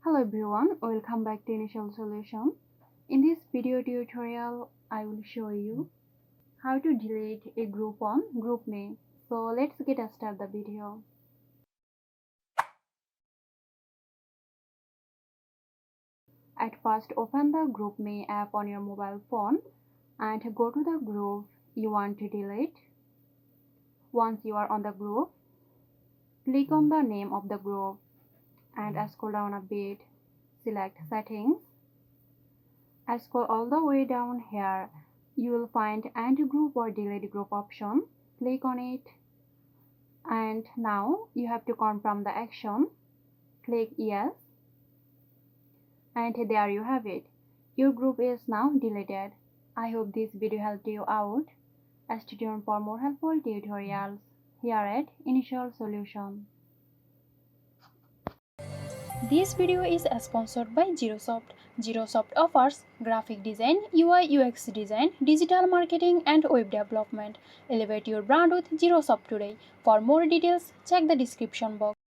Hello everyone, welcome back to Initial Solution. In this video tutorial, I will show you how to delete a group on GroupMe. So let's get started the video. At first, open the GroupMe app on your mobile phone and go to the group you want to delete. Once you are on the group, click on the name of the group and scroll down a bit. Select Settings. Scroll all the way down here. You will find End Group or Delete Group option. Click on it. And now you have to confirm the action. Click Yes. And there you have it. Your group is now deleted. I hope this video helped you out. Stay tuned for more helpful tutorials here at Initial Solution. This video is sponsored by Girosoft. Girosoft offers graphic design, UI UX design, digital marketing and web development. Elevate your brand with Girosoft today. For more details, check the description box.